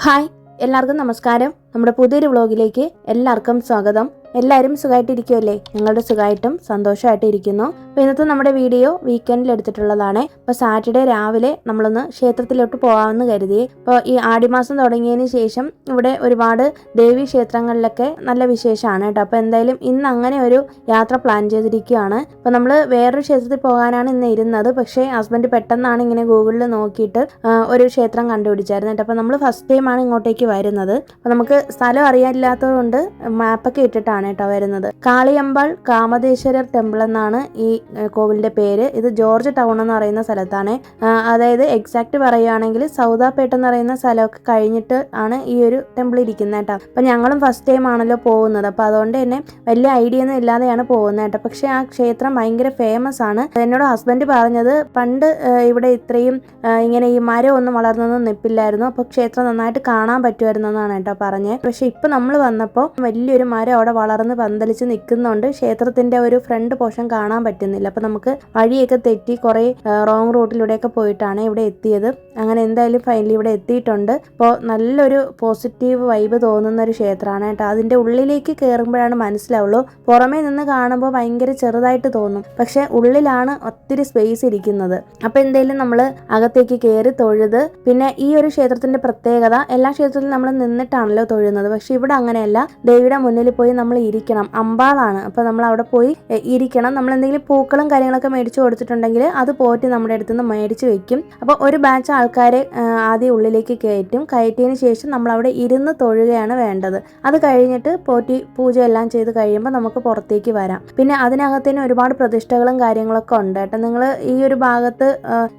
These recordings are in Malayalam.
ഹായ്, എല്ലാവർക്കും നമസ്കാരം. നമ്മുടെ പുതിയൊരു വ്ളോഗിലേക്ക് എല്ലാവർക്കും സ്വാഗതം. എല്ലാവരും സുഖമായിട്ടിരിക്കുമല്ലേ? ഞങ്ങളുടെ സുഖമായിട്ടും സന്തോഷമായിട്ടും ഇരിക്കുന്നു. അപ്പോൾ ഇന്നത്തെ നമ്മുടെ വീഡിയോ വീക്കെൻഡിൽ എടുത്തിട്ടുള്ളതാണ്. അപ്പോൾ സാറ്റർഡേ രാവിലെ നമ്മളൊന്ന് ക്ഷേത്രത്തിലോട്ട് പോകാമെന്ന് കരുതി. അപ്പോൾ ഈ ആടിമാസം തുടങ്ങിയതിന് ശേഷം ഇവിടെ ഒരുപാട് ദേവീ ക്ഷേത്രങ്ങളിലൊക്കെ നല്ല വിശേഷമാണ് കേട്ടോ. അപ്പോൾ എന്തായാലും ഇന്ന് അങ്ങനെ ഒരു യാത്ര പ്ലാൻ ചെയ്തിരിക്കുകയാണ്. അപ്പോൾ നമ്മൾ വേറൊരു ക്ഷേത്രത്തിൽ പോകാനാണ് ഇന്ന് ഇരുന്നത്. പക്ഷേ ഹസ്ബൻഡ് പെട്ടെന്നാണ് ഇങ്ങനെ ഗൂഗിളിൽ നോക്കിയിട്ട് ഒരു ക്ഷേത്രം കണ്ടുപിടിച്ചായിരുന്നു കേട്ടോ. അപ്പോൾ നമ്മൾ ഫസ്റ്റ് ടൈമാണ് ഇങ്ങോട്ടേക്ക് വരുന്നത്. അപ്പോൾ നമുക്ക് സ്ഥലം അറിയാനില്ലാത്തതുകൊണ്ട് മാപ്പൊക്കെ ഇട്ടിട്ടാണ് കേട്ടോ വരുന്നത്. കാളിയമ്പാൾ കാമദേശ്വരർ ടെമ്പിൾ എന്നാണ് ഈ കോവിലിന്റെ പേര്. ഇത് ജോർജ് ടൗൺ എന്ന് പറയുന്ന സ്ഥലത്താണ്. അതായത് എക്സാക്ട് പറയുകയാണെങ്കിൽ സൗദാപേട്ട എന്ന് പറയുന്ന സ്ഥലമൊക്കെ കഴിഞ്ഞിട്ട് ആണ് ഈ ഒരു ടെമ്പിൾ ഇരിക്കുന്നത് കേട്ടോ. അപ്പം ഞങ്ങളും ഫസ്റ്റ് ടൈം ആണല്ലോ പോകുന്നത്. അപ്പം അതുകൊണ്ട് തന്നെ വലിയ ഐഡിയ ഒന്നും ഇല്ലാതെയാണ് പോകുന്നത് കേട്ടോ. പക്ഷേ ആ ക്ഷേത്രം ഭയങ്കര ഫേമസ് ആണ്. എന്നോട് ഹസ്ബൻഡ് പറഞ്ഞത് പണ്ട് ഇവിടെ ഇത്രയും ഇങ്ങനെ ഈ മരം ഒന്നും വളർന്നൊന്നും നിൽപ്പില്ലായിരുന്നു. അപ്പോൾ ക്ഷേത്രം നന്നായിട്ട് കാണാൻ പറ്റുമായിരുന്നു എന്നാണ് കേട്ടോ പറഞ്ഞത്. പക്ഷെ ഇപ്പം നമ്മൾ വന്നപ്പോൾ വലിയൊരു മരം അവിടെ വളർന്ന് പന്തലിച്ച് നിൽക്കുന്നുണ്ട്. ക്ഷേത്രത്തിന്റെ ഒരു ഫ്രണ്ട് പോർഷൻ കാണാൻ പറ്റുന്നില്ല. അപ്പം നമുക്ക് വഴിയൊക്കെ തെറ്റി കുറേ റോങ് റൂട്ടിലൂടെയൊക്കെ പോയിട്ടാണ് ഇവിടെ എത്തിയത്. അങ്ങനെ എന്തായാലും ഫൈനലി ഇവിടെ എത്തിയിട്ടുണ്ട്. അപ്പോൾ നല്ലൊരു പോസിറ്റീവ് വൈബ് തോന്നുന്ന ഒരു ക്ഷേത്രമാണ് കേട്ടോ. അതിൻ്റെ ഉള്ളിലേക്ക് കയറുമ്പോഴാണ് മനസ്സിലാവുള്ളൂ. പുറമേ നിന്ന് കാണുമ്പോൾ ഭയങ്കര ചെറുതായിട്ട് തോന്നും, പക്ഷെ ഉള്ളിലാണ് ഒത്തിരി സ്പേസ് ഇരിക്കുന്നത്. അപ്പോൾ എന്തായാലും നമ്മൾ അകത്തേക്ക് കയറി തൊഴുത്, പിന്നെ ഈ ഒരു ക്ഷേത്രത്തിന്റെ പ്രത്യേകത എല്ലാ ക്ഷേത്രത്തിലും നമ്മൾ നിന്നിട്ടാണല്ലോ തൊഴുന്നത്. പക്ഷെ ഇവിടെ അങ്ങനെയല്ല. ദേവിയുടെ മുന്നിൽ പോയി നമ്മൾ ഇരിക്കണം. അമ്പാളാണ്. അപ്പോൾ നമ്മൾ അവിടെ പോയി ഇരിക്കണം. നമ്മൾ എന്തെങ്കിലും പൂക്കളും കാര്യങ്ങളൊക്കെ മേടിച്ചു കൊടുത്തിട്ടുണ്ടെങ്കിൽ അത് പോറ്റി നമ്മുടെ അടുത്ത് നിന്ന് മേടിച്ച് വെക്കും. അപ്പോൾ ഒരു ബാച്ച് ആൾക്കാരെ ആദ്യം ഉള്ളിലേക്ക് കയറ്റിയതിന് ശേഷം നമ്മൾ അവിടെ ഇരുന്ന് തൊഴുകയാണ് വേണ്ടത്. അത് കഴിഞ്ഞിട്ട് പോറ്റി പൂജ എല്ലാം ചെയ്ത് കഴിയുമ്പോൾ നമുക്ക് പുറത്തേക്ക് വരാം. പിന്നെ അതിനകത്തിന് ഒരുപാട് പ്രതിഷ്ഠകളും കാര്യങ്ങളൊക്കെ ഉണ്ട് കേട്ടോ. നിങ്ങൾ ഈ ഒരു ഭാഗത്ത്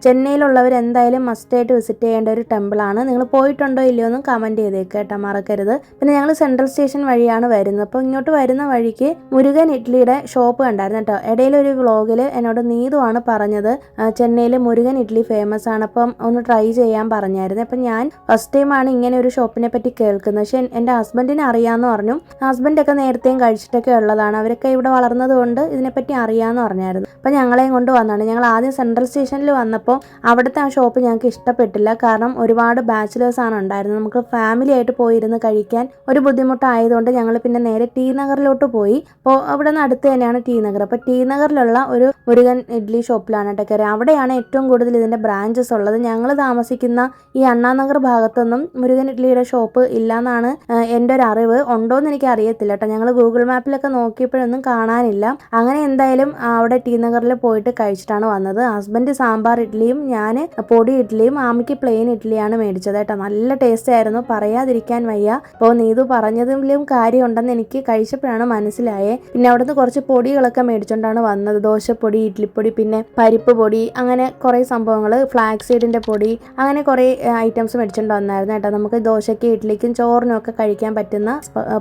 ചെന്നൈയിലുള്ളവർ എന്തായാലും മസ്റ്റായിട്ട് വിസിറ്റ് ചെയ്യേണ്ട ഒരു ടെമ്പിളാണ്. നിങ്ങൾ പോയിട്ടുണ്ടോ ഇല്ലയോ എന്നും കമൻറ്റ് ചെയ്തേക്ക് കേട്ടോ, മറക്കരുത്. പിന്നെ ഞങ്ങൾ സെൻട്രൽ സ്റ്റേഷൻ വഴിയാണ് വരുന്നത്. അപ്പോൾ ഇങ്ങോട്ട് വരുന്ന വഴിക്ക് മുരുകൻ ഇഡ്ഡലിയുടെ ഷോപ്പ് കണ്ടായിരുന്നു കേട്ടോ. ഇടയിലൊരു വ്ളോഗിൽ എന്നോട് നീതുവാണ് പറഞ്ഞത് ചെന്നൈയിൽ മുരുകൻ ഇഡ്ഡലി ഫേമസ് ആണ്, അപ്പം ഒന്ന് ട്രൈ ചെയ്യാൻ പറഞ്ഞായിരുന്നു. അപ്പം ഞാൻ ഫസ്റ്റ് ടൈമാണ് ഇങ്ങനെ ഒരു ഷോപ്പിനെ പറ്റി കേൾക്കുന്നത്. പക്ഷെ എൻ്റെ ഹസ്ബൻഡിനെ അറിയാമെന്ന് പറഞ്ഞു. ഹസ്ബൻഡൊക്കെ നേരത്തെയും കഴിച്ചിട്ടൊക്കെ ഉള്ളതാണ്. അവരൊക്കെ ഇവിടെ വളർന്നത് കൊണ്ട് ഇതിനെപ്പറ്റി അറിയാമെന്ന് പറഞ്ഞായിരുന്നു. അപ്പം ഞങ്ങളെയും കൊണ്ട് വന്നതാണ്. ഞങ്ങൾ ആദ്യം സെൻട്രൽ സ്റ്റേഷനിൽ വന്നപ്പോൾ അവിടുത്തെ ആ ഷോപ്പ് ഞങ്ങൾക്ക് ഇഷ്ടപ്പെട്ടില്ല. കാരണം ഒരുപാട് ബാച്ചിലേഴ്സാണ് ഉണ്ടായിരുന്നത്. നമുക്ക് ഫാമിലി ആയിട്ട് പോയിരുന്ന് കഴിക്കാൻ ഒരു ബുദ്ധിമുട്ടായതുകൊണ്ട് ഞങ്ങൾ പിന്നെ നേരെ ടി നഗറിലോട്ട് പോയി. അപ്പോൾ അവിടെ നിന്ന് അടുത്ത് തന്നെയാണ് ടി നഗർ. അപ്പോൾ ടി നഗറിലുള്ള ഒരു മുരുകൻ ഇഡ്ഡലി ഷോപ്പിലാണ് കേട്ടോ കയറി. അവിടെയാണ് ഏറ്റവും കൂടുതൽ ഇതിൻ്റെ ബ്രാഞ്ചസ് ഉള്ളത്. ഞങ്ങൾ താമസിക്കുന്ന ഈ അണ്ണാനഗർ ഭാഗത്തൊന്നും മുരുകൻ ഇഡ്ഡലിയുടെ ഷോപ്പ് ഇല്ലയെന്നാണ് എൻ്റെ ഒരു അറിവ്. ഉണ്ടോയെന്ന് എനിക്ക് അറിയത്തില്ല കേട്ടോ. ഞങ്ങൾ ഗൂഗിൾ മാപ്പിലൊക്കെ നോക്കിയപ്പോഴൊന്നും കാണാനില്ല. അങ്ങനെ എന്തായാലും അവിടെ ടി നഗറിൽ പോയിട്ട് കഴിച്ചിട്ടാണ് വന്നത്. ഹസ്ബൻഡ് സാമ്പാർ ഇഡ്ഡലിയും ഞാൻ പൊടി ഇഡ്ഡലിയും ആമിക്ക് പ്ലെയിൻ ഇഡ്ഡലിയാണ് മേടിച്ചത് കേട്ടോ. നല്ല ടേസ്റ്റ് ആയിരുന്നു, പറയാതിരിക്കാൻ വയ്യ. അപ്പോൾ നീതു പറഞ്ഞതിലും കാര്യമുണ്ടെന്ന് എനിക്ക് കഴിച്ചപ്പോഴാണ് മനസ്സിലായേ. പിന്നെ അവിടുന്ന് കുറച്ച് പൊടികളൊക്കെ മേടിച്ചുകൊണ്ടാണ് വന്നത്. ദോശപ്പൊടി, ഇഡ്ലിപ്പൊടി, പിന്നെ പരിപ്പ് പൊടി, അങ്ങനെ കുറേ സംഭവങ്ങൾ, ഫ്ലാക്സ് സീഡിൻ്റെ പൊടി, അങ്ങനെ കുറേ ഐറ്റംസ് മേടിച്ചുകൊണ്ട് വന്നായിരുന്നു കേട്ടോ. നമുക്ക് ദോശയ്ക്ക്, ഇഡ്ലിക്കും, ചോറിനും ഒക്കെ കഴിക്കാൻ പറ്റുന്ന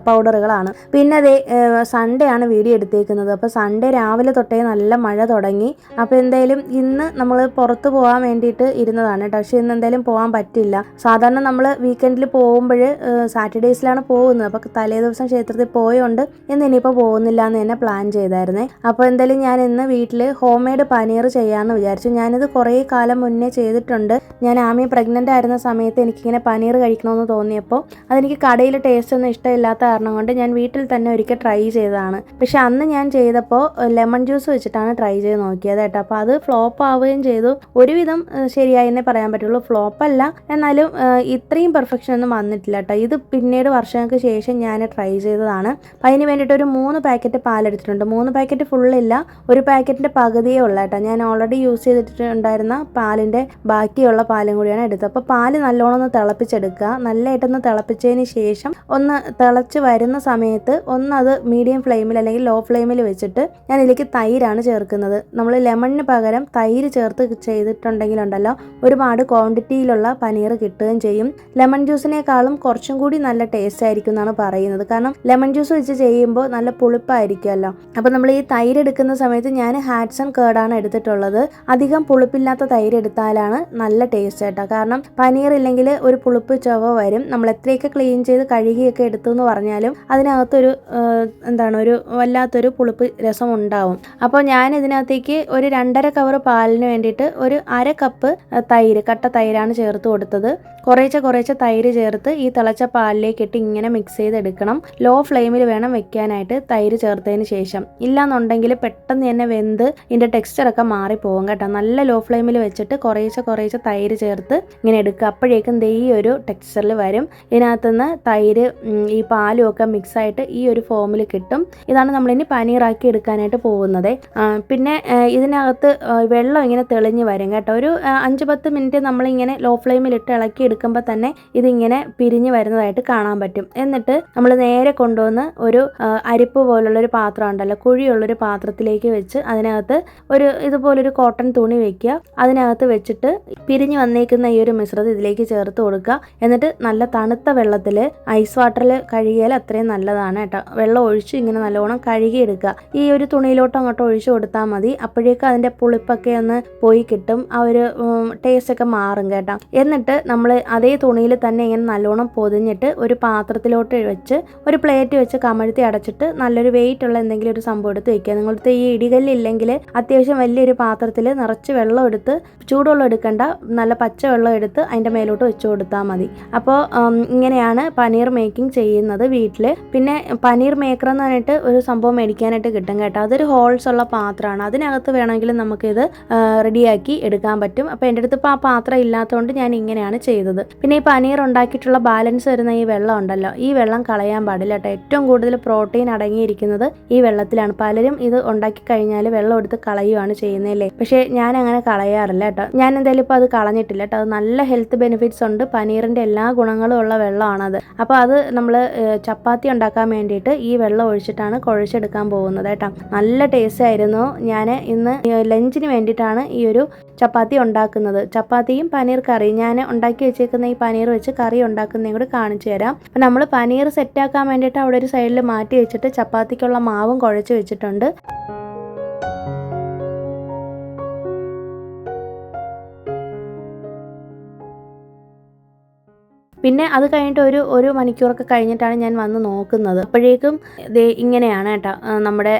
പൗഡറുകളാണ്. പിന്നെ അതേ സൺഡേ ആണ് വീഡിയോ എടുത്തേക്കുന്നത്. അപ്പോൾ സൺഡേ രാവിലെ തൊട്ടേ നല്ല മഴ തുടങ്ങി. അപ്പോൾ എന്തായാലും ഇന്ന് നമ്മൾ പുറത്ത് പോകാൻ വേണ്ടിയിട്ട് ഇരുന്നതാണ് കേട്ടോ. പക്ഷേ ഇന്ന് എന്തായാലും പോകാൻ പറ്റില്ല. സാധാരണ നമ്മൾ വീക്കെൻഡിൽ പോകുമ്പോൾ സാറ്റർഡേസിലാണ് പോകുന്നത്. അപ്പോൾ തലേ ദിവസം ക്ഷേത്രത്തിൽ പോയോണ്ട് ഇന്ന് ഇനിയിപ്പോൾ പോകുന്നില്ല എന്ന് തന്നെ പ്ലാൻ ചെയ്തായിരുന്നേ. അപ്പോൾ എന്തായാലും ഞാൻ ഇന്ന് വീട്ടിൽ ഹോം മെയ്ഡ് പനീർ ചെയ്യാമെന്ന് വിചാരിച്ചു. ഞാനിത് കുറേ കാലം മുന്നേ ചെയ്തിട്ടുണ്ട്. ഞാൻ ആമി പ്രഗ്നൻ്റ് ആയിരുന്ന സമയത്ത് എനിക്കിങ്ങനെ പനീർ കഴിക്കണമെന്ന് തോന്നിയപ്പോൾ അതെനിക്ക് കടയിൽ ടേസ്റ്റ് ഒന്നും ഇഷ്ടമില്ലാത്ത കാരണം കൊണ്ട് ഞാൻ വീട്ടിൽ തന്നെ ഒരിക്കൽ ട്രൈ ചെയ്തതാണ്. പക്ഷെ അന്ന് ഞാൻ ചെയ്തപ്പോൾ ലെമൺ ജ്യൂസ് വെച്ചിട്ടാണ് ട്രൈ ചെയ്ത് നോക്കിയത് കേട്ടോ. അപ്പോൾ അത് ഫ്ലോപ്പ് ആവുകയും ചെയ്തു. ഒരുവിധം ശരിയായി എന്നേ പറയാൻ പറ്റുള്ളൂ. ഫ്ലോപ്പല്ല, എന്നാലും ഇത്രയും പെർഫെക്ഷൻ ഒന്നും വന്നിട്ടില്ല കേട്ടോ. ഇത് പിന്നീട് വർഷങ്ങൾക്ക് ശേഷം ഞാൻ ട്രൈ ചെയ്തതാണ്. അപ്പം അതിന് വേണ്ടിയിട്ട് ഒരു 3 പാക്കറ്റ് പാലെടുത്തിട്ടുണ്ട്. 3 പാക്കറ്റ് ഫുള്ളില്ല, ഒരു പാക്കറ്റിൻ്റെ പകുതിയേ ഉള്ള കേട്ടോ. ഞാൻ ഓൾറെഡി യൂസ് ചെയ്തിട്ടുണ്ടായിരുന്ന പാലിൻ്റെ ബാക്കിയുള്ള പാലും കൂടിയാണ് എടുത്തത്. അപ്പോൾ പാല് നല്ലോണം ഒന്ന് തിളപ്പിച്ചെടുക്കുക. നല്ലതായിട്ടൊന്ന് തിളപ്പിച്ചതിന് ശേഷം ഒന്ന് തിളച്ച് വരുന്ന സമയത്ത് അത് മീഡിയം ഫ്ലെയിമിൽ അല്ലെങ്കിൽ ലോ ഫ്ലെയിമിൽ വെച്ചിട്ട് ഞാൻ ഇതിലേക്ക് തൈരാണ് ചേർക്കുന്നത്. നമ്മൾ ലെമണിന് പകരം തൈര് ചേർത്ത് ചെയ്തിട്ടുണ്ടെങ്കിലുണ്ടല്ലോ ഒരുപാട് ക്വാണ്ടിറ്റിയിലുള്ള പനീർ കിട്ടുകയും ചെയ്യും. ലെമൺ ജ്യൂസിനേക്കാളും കുറച്ചും കൂടി നല്ല ടേസ്റ്റ് ആയിരിക്കും എന്നാണ് പറയുന്നത്. കാരണം ലെമൺ ജ്യൂസ് വെച്ച് ചെയ്യുമ്പോൾ നല്ല പുളിപ്പായിരിക്കുമല്ലോ. അപ്പോൾ നമ്മൾ ഈ തൈര് എടുക്കുന്ന സമയത്ത് ഞാൻ ഹാറ്റ്സൺ കേർഡാണ് എടുത്തിട്ടുള്ളത്. അധികം പുളിപ്പില്ലാത്ത തൈര് എടുത്താലാണ് നല്ല ടേസ്റ്റ് കേട്ടോ. കാരണം പനീർ ഇല്ലെങ്കിൽ ഒരു പുളിപ്പ് ചുവ വരും. നമ്മൾ എത്രയൊക്കെ ക്ലീൻ ചെയ്ത് കഴുകിയൊക്കെ എടുത്തു എന്ന് പറഞ്ഞാലും അതിനകത്തൊരു ഒരു വല്ലാത്തൊരു പുളിപ്പ് രസം ഉണ്ടാവും. അപ്പോൾ ഞാൻ ഇതിനകത്തേക്ക് ഒരു 2.5 കവർ പാലിന് വേണ്ടിയിട്ട് ഒരു 1/2 കപ്പ് തൈര്, കട്ട തൈരാണ് ചേർത്ത് കൊടുത്തത്. കുറേശ്ശെ തൈര് ചേർത്ത് ഈ തിളച്ച പാലിലേക്ക് ഇട്ട് ഇങ്ങനെ മിക്സ് ചെയ്തെടുക്കണം. ലോ ഫ്ലെയിമിൽ വേണം വെക്കാനായിട്ട് തൈര് ചേർത്തതിന് ശേഷം. ഇല്ലാന്നുണ്ടെങ്കിൽ പെട്ടെന്ന് തന്നെ വെന്ത് ഇതിൻ്റെ ടെക്സ്ചറൊക്കെ മാറിപ്പോകും കേട്ടോ. നല്ല ലോ ഫ്ലെയിമിൽ വെച്ചിട്ട് കുറേശ്ശെ തൈര് ചേർത്ത് ഇങ്ങനെ എടുക്കുക. അപ്പോഴേക്കും ഈ ഒരു ടെക്സ്ചറിൽ വരും. ഇതിനകത്തുനിന്ന് തൈര് ഈ പാലും ഒക്കെ മിക്സായിട്ട് ഈ ഒരു ഫോമിൽ കിട്ടും. ഇതാണ് നമ്മളിനി പനീറാക്കി എടുക്കാനായിട്ട് പോകുന്നത്. പിന്നെ ഇതിനകത്ത് വെള്ളം ഇങ്ങനെ തെളിഞ്ഞ് വരും കേട്ടോ. ഒരു 5-10 മിനിറ്റ് നമ്മളിങ്ങനെ ലോ ഫ്ലെയിമിലിട്ട് ഇളക്കി എടുക്കുമ്പോൾ തന്നെ ഇതിങ്ങനെ പിരിഞ്ഞ് വരുന്നതായിട്ട് കാണാൻ പറ്റും. എന്നിട്ട് നമ്മൾ നേരെ കൊണ്ടുവന്ന് ഒരു അരിപ്പ് പോലുള്ളൊരു പാത്രം ഉണ്ടല്ലോ, കുഴിയുള്ളൊരു പാത്രത്തിലേക്ക് വെച്ച് അതിനകത്ത് ഇതുപോലൊരു കോട്ടൺ തുണി വെക്കുക. അതിനകത്ത് വെച്ചിട്ട് പിരിഞ്ഞ് വന്നേക്കുന്ന ഈ ഒരു മിശ്രിതം ഇതിലേക്ക് ചേർത്ത് കൊടുക്കുക. എന്നിട്ട് നല്ല തണുത്ത വെള്ളത്തിൽ ഐസ് വാട്ടറിൽ കഴുകിയാൽ അത്രയും നല്ലതാണ് കേട്ടോ. വെള്ളം ഒഴിച്ച് ഇങ്ങനെ നല്ലോണം കഴുകിയെടുക്കുക. ഈ ഒരു തുണിയിലോട്ട് അങ്ങോട്ട് ഒഴിച്ചു കൊടുത്താൽ മതി. അപ്പോഴേക്കും അതിൻ്റെ പുളിപ്പൊക്കെ ഒന്ന് പോയി കിട്ടും. ആ ഒരു ടേസ്റ്റ് ഒക്കെ മാറും കേട്ടോ. എന്നിട്ട് നമ്മൾ അതേ തുണിയിൽ തന്നെ ഇങ്ങനെ നല്ലോണം പൊതിഞ്ഞിട്ട് ഒരു പാത്രത്തിലോട്ട് വെച്ച് ഒരു പ്ലേറ്റ് വെച്ച് കമഴ്ത്തി അടച്ചിട്ട് നല്ലൊരു വെയിറ്റ് ഉള്ള എന്തെങ്കിലും ഒരു സംഭവം എടുത്ത് വെക്കുക. നിങ്ങളുടെ ഈ ഇടികല്ലില്ലെങ്കിൽ അത്യാവശ്യം വലിയൊരു പാത്രത്തിൽ നിറച്ച് വെള്ളം എടുത്ത്, ചൂടുവെള്ളം എടുക്കണ്ട, നല്ല പച്ചവെള്ളം എടുത്ത് അതിൻ്റെ മേലോട്ട് വെച്ച് കൊടുത്താൽ മതി. അപ്പോൾ ഇങ്ങനെയാണ് പനീർ മേക്കിംഗ് ചെയ്യുന്നത് വീട്ടിൽ. പിന്നെ പനീർ മേക്കർ എന്ന് പറഞ്ഞിട്ട് ഒരു സംഭവം മേടിക്കാനായിട്ട് കിട്ടും കേട്ടോ. അതൊരു ഹോൾസ് ഉള്ള പാത്രമാണ്. അതിനകത്ത് വേണമെങ്കിൽ നമുക്കിത് റെഡിയാക്കി എടുക്കാൻ പറ്റും. അപ്പോൾ എൻ്റെ അടുത്ത് ഇപ്പോൾ ആ പാത്രം ഇല്ലാത്തതുകൊണ്ട് ഞാൻ ഇങ്ങനെയാണ് ചെയ്തത്. പിന്നെ ഈ പനീർ ഉണ്ടാക്കിയിട്ടുള്ള ബാലൻസ് വരുന്ന ഈ വെള്ളം ഉണ്ടല്ലോ, ഈ വെള്ളം കളയാൻ പാടില്ല കേട്ടോ. ഏറ്റവും കൂടുതൽ പ്രോട്ടീൻ അടങ്ങിയിരിക്കുന്നത് ഈ വെള്ളത്തിലാണ്. പലരും ഇത് ഉണ്ടാക്കി കഴിഞ്ഞാൽ വെള്ളം എടുത്ത് കളയുകയാണ് ചെയ്യുന്നതല്ലേ. പക്ഷേ ഞാൻ അങ്ങനെ കളയാറില്ല കേട്ടോ. ഞാൻ എന്തായാലും ഇപ്പോൾ അത് കളഞ്ഞിട്ടില്ല കേട്ടോ. അത് നല്ല ഹെൽത്ത് ബെനിഫിറ്റ്സ് ഉണ്ട്. പനീറിൻ്റെ എല്ലാ ഗുണങ്ങളും ഉള്ള വെള്ളമാണത്. അപ്പോൾ അത് നമ്മൾ ചപ്പാത്തി ഉണ്ടാക്കാൻ വേണ്ടിയിട്ട് ഈ വെള്ളം ഒഴിച്ചിട്ടാണ് കുഴച്ചെടുക്കാൻ പോകുന്നത് കേട്ടോ. നല്ല ടേസ്റ്റ് ആയിരുന്നു. ഞാൻ ഇന്ന് ലഞ്ചിന് വേണ്ടിയിട്ടാണ് ഈ ഒരു ചപ്പാത്തി ഉണ്ടാക്കുന്നത്. ചപ്പാത്തിയും പനീർ കറി, ഞാൻ ഉണ്ടാക്കി വെച്ചേക്കുന്ന ഈ പനീർ വെച്ച് കറി ഉണ്ടാക്കുന്നതും കൂടി കാണിച്ചു തരാം. അപ്പം നമ്മൾ പനീർ സെറ്റാക്കാൻ വേണ്ടിയിട്ട് അവിടെ ഒരു സൈഡിൽ മാറ്റി വെച്ചിട്ട് ചപ്പാത്തിക്കുള്ള മാവും കുഴച്ച് വെച്ചിട്ടുണ്ട്. പിന്നെ അത് കഴിഞ്ഞിട്ട് ഒരു മണിക്കൂറൊക്കെ കഴിഞ്ഞിട്ടാണ് ഞാൻ വന്ന് നോക്കുന്നത്. അപ്പോഴേക്കും ഇങ്ങനെയാണ് കേട്ടോ നമ്മുടെ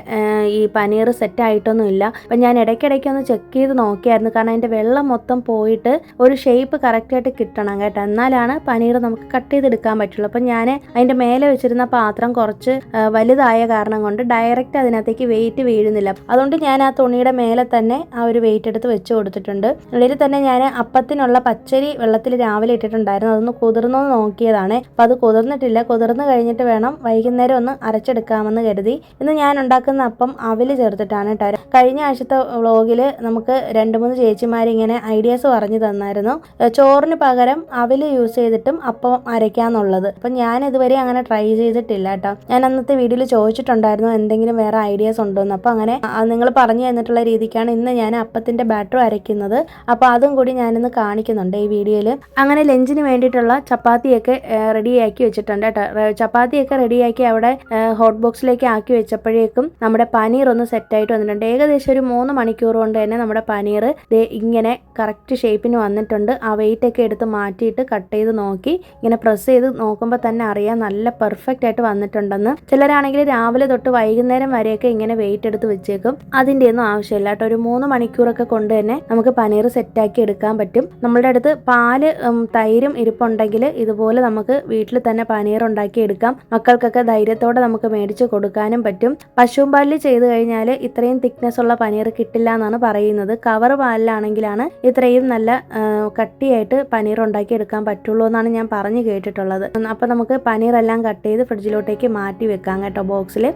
ഈ പനീർ സെറ്റായിട്ടൊന്നുമില്ല. അപ്പം ഞാൻ ഇടയ്ക്കിടയ്ക്കൊന്ന് ചെക്ക് ചെയ്ത് നോക്കിയായിരുന്നു. കാരണം അതിൻ്റെ വെള്ളം മൊത്തം പോയിട്ട് ഒരു ഷേപ്പ് കറക്റ്റായിട്ട് കിട്ടണം കേട്ടോ. എന്നാലാണ് പനീർ നമുക്ക് കട്ട് ചെയ്തെടുക്കാൻ പറ്റുള്ളൂ. അപ്പം ഞാൻ അതിൻ്റെ മേലെ വെച്ചിരുന്ന പാത്രം കുറച്ച് വലുതായ കാരണം കൊണ്ട് ഡയറക്റ്റ് അതിനകത്തേക്ക് വെയിറ്റ് വീഴുന്നില്ല. അതുകൊണ്ട് ഞാൻ ആ തുണിയുടെ മേലെ തന്നെ ആ ഒരു വെയിറ്റ് എടുത്ത് വെച്ച് കൊടുത്തിട്ടുണ്ട്. ഇതിൽ തന്നെ ഞാൻ അപ്പത്തിനുള്ള പച്ചരി വെള്ളത്തിൽ രാവിലെ ഇട്ടിട്ടുണ്ടായിരുന്നു. അതൊന്ന് കുതിർന്ന് നോക്കിയതാണ്. അപ്പം അത് കുതിർന്നിട്ടില്ല. കുതിർന്ന് കഴിഞ്ഞിട്ട് വേണം വൈകുന്നേരം ഒന്ന് അരച്ചെടുക്കാമെന്ന് കരുതി. ഇന്ന് ഞാൻ ഉണ്ടാക്കുന്ന അപ്പം അവിൽ ചേർത്തിട്ടാണ് കേട്ടോ. കഴിഞ്ഞ ആഴ്ചത്തെ വ്ളോഗിൽ നമുക്ക് 2-3 ചേച്ചിമാരിങ്ങനെ ഐഡിയാസ് പറഞ്ഞു തന്നായിരുന്നു. ചോറിന് പകരം അവിൽ യൂസ് ചെയ്തിട്ടും അപ്പം അരയ്ക്കാന്നുള്ളത്. അപ്പം ഞാൻ ഇതുവരെ അങ്ങനെ ട്രൈ ചെയ്തിട്ടില്ല കേട്ടോ. ഞാൻ അന്നത്തെ വീഡിയോയിൽ ചോദിച്ചിട്ടുണ്ടായിരുന്നു എന്തെങ്കിലും വേറെ ഐഡിയാസ് ഉണ്ടോയെന്ന്. അപ്പം അങ്ങനെ നിങ്ങൾ പറഞ്ഞു തന്നിട്ടുള്ള രീതിക്കാണ് ഇന്ന് ഞാൻ അപ്പത്തിൻ്റെ ബാറ്റർ അരയ്ക്കുന്നത്. അപ്പോൾ അതും കൂടി ഞാനിന്ന് കാണിക്കുന്നുണ്ട് ഈ വീഡിയോയിൽ. അങ്ങനെ ലഞ്ചിന് വേണ്ടിയിട്ടുള്ള ചപ്പാത്തിയൊക്കെ റെഡിയാക്കി വെച്ചിട്ടുണ്ട് കേട്ടോ. ചപ്പാത്തിയൊക്കെ റെഡിയാക്കി അവിടെ ഹോട്ട് ബോക്സിലേക്ക് ആക്കി വെച്ചപ്പോഴേക്കും നമ്മുടെ പനീർ ഒന്ന് സെറ്റായിട്ട് വന്നിട്ടുണ്ട്. ഏകദേശം ഒരു 3 മണിക്കൂർ കൊണ്ട് തന്നെ നമ്മുടെ പനീർ ഇങ്ങനെ കറക്റ്റ് ഷേപ്പിന് വന്നിട്ടുണ്ട്. ആ വെയിറ്റൊക്കെ എടുത്ത് മാറ്റിയിട്ട് കട്ട് ചെയ്ത് നോക്കി ഇങ്ങനെ പ്രസ് ചെയ്ത് നോക്കുമ്പോൾ തന്നെ അറിയാം നല്ല പെർഫെക്റ്റ് ആയിട്ട് വന്നിട്ടുണ്ടെന്ന്. ചിലരാണെങ്കിൽ രാവിലെ തൊട്ട് വൈകുന്നേരം വരെയൊക്കെ ഇങ്ങനെ വെയിറ്റ് എടുത്ത് വെച്ചേക്കും. അതിൻ്റെ ഒന്നും ആവശ്യമില്ല കേട്ടോ. ഒരു 3 മണിക്കൂറൊക്കെ കൊണ്ട് തന്നെ നമുക്ക് പനീർ സെറ്റാക്കി എടുക്കാൻ പറ്റും. നമ്മളുടെ അടുത്ത് പാല് തൈരും ഇരിപ്പുണ്ടെങ്കിൽ ഇതുപോലെ നമുക്ക് വീട്ടിൽ തന്നെ പനീർ ഉണ്ടാക്കി എടുക്കാം. മക്കൾക്കൊക്കെ ധൈര്യത്തോടെ നമുക്ക് മേടിച്ച് കൊടുക്കാനും പറ്റും. പശുവും പാലിൽ ചെയ്ത് കഴിഞ്ഞാൽ ഇത്രയും തിക്നെസ് ഉള്ള പനീർ കിട്ടില്ല എന്നാണ് പറയുന്നത്. കവർ പാലിലാണെങ്കിലാണ് ഇത്രയും നല്ല കട്ടിയായിട്ട് പനീർ ഉണ്ടാക്കി എടുക്കാൻ പറ്റുള്ളൂ എന്നാണ് ഞാൻ പറഞ്ഞു കേട്ടിട്ടുള്ളത്. അപ്പോൾ നമുക്ക് പനീറെല്ലാം കട്ട് ചെയ്ത് ഫ്രിഡ്ജിലോട്ടേക്ക് മാറ്റി വെക്കാം കേട്ടോ ബോക്സിൽ.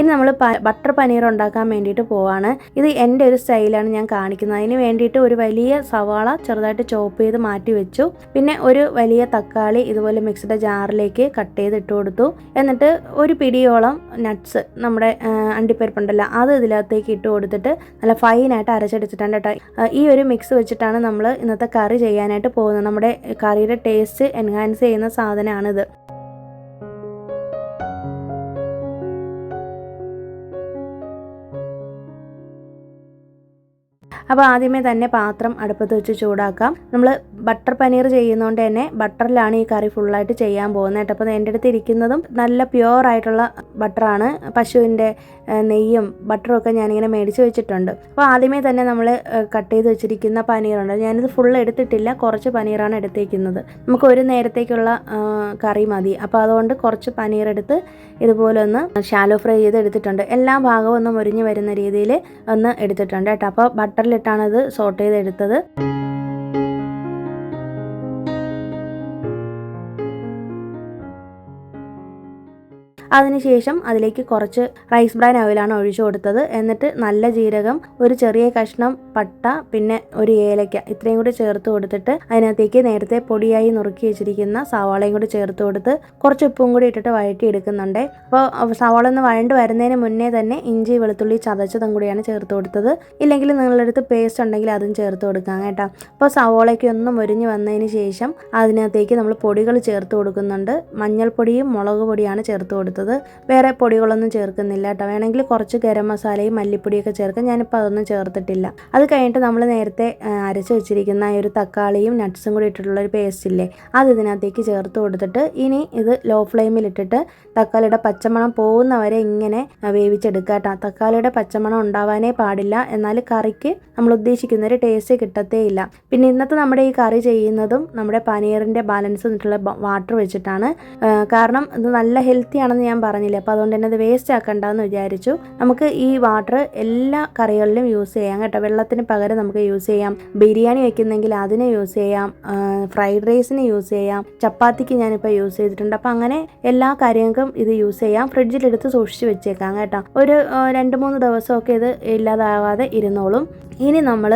ഇനി ഇനി നമ്മൾ ബട്ടർ പനീർ ഉണ്ടാക്കാൻ വേണ്ടിയിട്ട് പോവാണ്. ഇത് എൻ്റെ ഒരു സ്റ്റൈലാണ് ഞാൻ കാണിക്കുന്നത്. അതിന് വേണ്ടിയിട്ട് ഒരു വലിയ സവാള ചെറുതായിട്ട് ചോപ്പ് ചെയ്ത് മാറ്റി വെച്ചു. പിന്നെ ഒരു വലിയ തക്കാളി ഇതുപോലെ മിക്സിയുടെ ജാറിലേക്ക് കട്ട് ചെയ്ത് ഇട്ട് കൊടുത്തു. എന്നിട്ട് ഒരു പിടിയോളം നട്ട്സ്, നമ്മുടെ അണ്ടിപ്പരിപ്പുണ്ടല്ലോ, അത് ഇതിനകത്തേക്ക് ഇട്ട് കൊടുത്തിട്ട് നല്ല ഫൈനായിട്ട് അരച്ചെടുത്തിട്ടുണ്ട് കേട്ടോ. ഈ ഒരു മിക്സ് വെച്ചിട്ടാണ് നമ്മൾ ഇന്നത്തെ കറി ചെയ്യാനായിട്ട് പോകുന്നത്. നമ്മുടെ കറിയുടെ ടേസ്റ്റ് എൻഹാൻസ് ചെയ്യുന്ന സാധനമാണിത്. അപ്പോൾ ആദ്യമേ തന്നെ പാത്രം അടുപ്പത്ത് വെച്ച് ചൂടാക്കാം. നമ്മൾ ബട്ടർ പനീർ ചെയ്യുന്നതുകൊണ്ട് തന്നെ ബട്ടറിലാണ് ഈ കറി ഫുള്ളായിട്ട് ചെയ്യാൻ പോകുന്നത് കേട്ടോ. അപ്പോൾ എൻ്റെ അടുത്ത് ഇരിക്കുന്നതും നല്ല പ്യുവർ ആയിട്ടുള്ള ബട്ടറാണ്. പശുവിൻ്റെ നെയ്യും ബട്ടറും ഒക്കെ ഞാനിങ്ങനെ മേടിച്ച് വെച്ചിട്ടുണ്ട്. അപ്പോൾ ആദ്യമേ തന്നെ നമ്മൾ കട്ട് ചെയ്ത് വെച്ചിരിക്കുന്ന പനീറുണ്ട്. ഞാനിത് ഫുൾ എടുത്തിട്ടില്ല, കുറച്ച് പനീറാണ് എടുത്തേക്കുന്നത്. നമുക്ക് ഒരു നേരത്തേക്കുള്ള കറി മതി. അപ്പോൾ അതുകൊണ്ട് കുറച്ച് പനീർ എടുത്ത് ഇതുപോലെ ഒന്ന് ഷാലോ ഫ്രൈ ചെയ്ത് എടുത്തിട്ടുണ്ട്. എല്ലാ ഭാഗവും ഒന്ന് മുരിഞ്ഞ് വരുന്ന രീതിയിൽ ഒന്ന് എടുത്തിട്ടുണ്ട് കേട്ടോ. അപ്പോൾ ബട്ടറിലിട്ടാണത് സോട്ട് ചെയ്തെടുത്തത്. അതിനുശേഷം അതിലേക്ക് കുറച്ച് റൈസ് ബ്രാൻ ഓയിലാണ് ഒഴിച്ചു കൊടുത്തത്. എന്നിട്ട് നല്ല ജീരകം, ഒരു ചെറിയ കഷ്ണം പട്ട, പിന്നെ ഒരു ഏലക്ക, ഇത്രയും കൂടി ചേർത്ത് കൊടുത്തിട്ട് അതിനകത്തേക്ക് നേരത്തെ പൊടിയായി നുറുക്കി വെച്ചിരിക്കുന്ന സവാളയും കൂടി ചേർത്ത് കൊടുത്ത് കുറച്ച് ഉപ്പും കൂടി ഇട്ടിട്ട് വഴറ്റി എടുക്കുന്നുണ്ട്. അപ്പോൾ സവാള ഒന്ന് വഴണ്ട് വരുന്നതിന് മുന്നേ തന്നെ ഇഞ്ചി വെളുത്തുള്ളി ചതച്ചതും കൂടിയാണ് ചേർത്ത് കൊടുത്തത്. ഇല്ലെങ്കിൽ നിങ്ങളുടെ അടുത്ത് പേസ്റ്റ് ഉണ്ടെങ്കിൽ അതും ചേർത്ത് കൊടുക്കാം കേട്ടോ. അപ്പോൾ സവാളയ്ക്ക് ഒന്ന് മുരിഞ്ഞ് വന്നതിന് ശേഷം അതിനകത്തേക്ക് നമ്മൾ പൊടികൾ ചേർത്ത് കൊടുക്കുന്നുണ്ട്. മഞ്ഞൾപ്പൊടിയും മുളക് പൊടിയാണ് ചേർത്ത് കൊടുത്തത്. വേറെ പൊടികളൊന്നും ചേർക്കുന്നില്ല കേട്ടോ. വേണമെങ്കിൽ കുറച്ച് ഗരം മസാലയും മല്ലിപ്പൊടിയൊക്കെ ചേർക്കാം. ഞാനിപ്പോൾ അതൊന്നും ചേർത്തിട്ടില്ല. അത് കഴിഞ്ഞിട്ട് നമ്മൾ നേരത്തെ അരച്ച് വെച്ചിരിക്കുന്ന ഈ ഒരു തക്കാളിയും നട്ട്സും കൂടി ഇട്ടിട്ടുള്ളൊരു പേസ്റ്റ് ഇല്ലേ, അത് ഇതിനകത്തേക്ക് ചേർത്ത് കൊടുത്തിട്ട് ഇനി ഇത് ലോ ഫ്ലെയിമിലിട്ടിട്ട് തക്കാളിയുടെ പച്ചമണം പോകുന്നവരെ ഇങ്ങനെ വേവിച്ചെടുക്കുക കേട്ടോ. തക്കാളിയുടെ പച്ചമണം ഉണ്ടാവാനേ പാടില്ല, എന്നാൽ കറിക്ക് നമ്മൾ ഉദ്ദേശിക്കുന്നൊരു ടേസ്റ്റ് കിട്ടത്തേ ഇല്ല. പിന്നെ ഇന്നത്തെ നമ്മുടെ ഈ കറി ചെയ്യുന്നതും നമ്മുടെ പനീറിൻ്റെ ബാലൻസ് എന്നിട്ടുള്ള വാട്ടർ വെച്ചിട്ടാണ്. കാരണം ഇത് നല്ല ഹെൽത്തി ആണെന്ന് ഞാൻ പറഞ്ഞില്ലേ, അപ്പോൾ അതുകൊണ്ട് തന്നെ അത് വേസ്റ്റ് ആക്കണ്ടെന്ന് വിചാരിച്ചു. നമുക്ക് ഈ വാട്ടർ എല്ലാ കറികളിലും യൂസ് ചെയ്യാം കേട്ടോ. വെള്ളത്തിന് പകരം നമുക്ക് യൂസ് ചെയ്യാം. ബിരിയാണി വെക്കുന്നെങ്കിൽ അതിന് യൂസ് ചെയ്യാം, ഫ്രൈഡ് റൈസിന് യൂസ് ചെയ്യാം, ചപ്പാത്തിക്ക് ഞാനിപ്പോൾ യൂസ് ചെയ്തിട്ടുണ്ട്. അപ്പോൾ അങ്ങനെ എല്ലാ കാര്യങ്ങൾക്കും ഇത് യൂസ് ചെയ്യാം. ഫ്രിഡ്ജിലെടുത്ത് സൂക്ഷിച്ച് വെച്ചേക്കാം കേട്ടോ. ഒരു 2-3 ദിവസമൊക്കെ ഇത് ഇല്ലാതാവാതെ ഇരുന്നോളും. ഇനി നമ്മൾ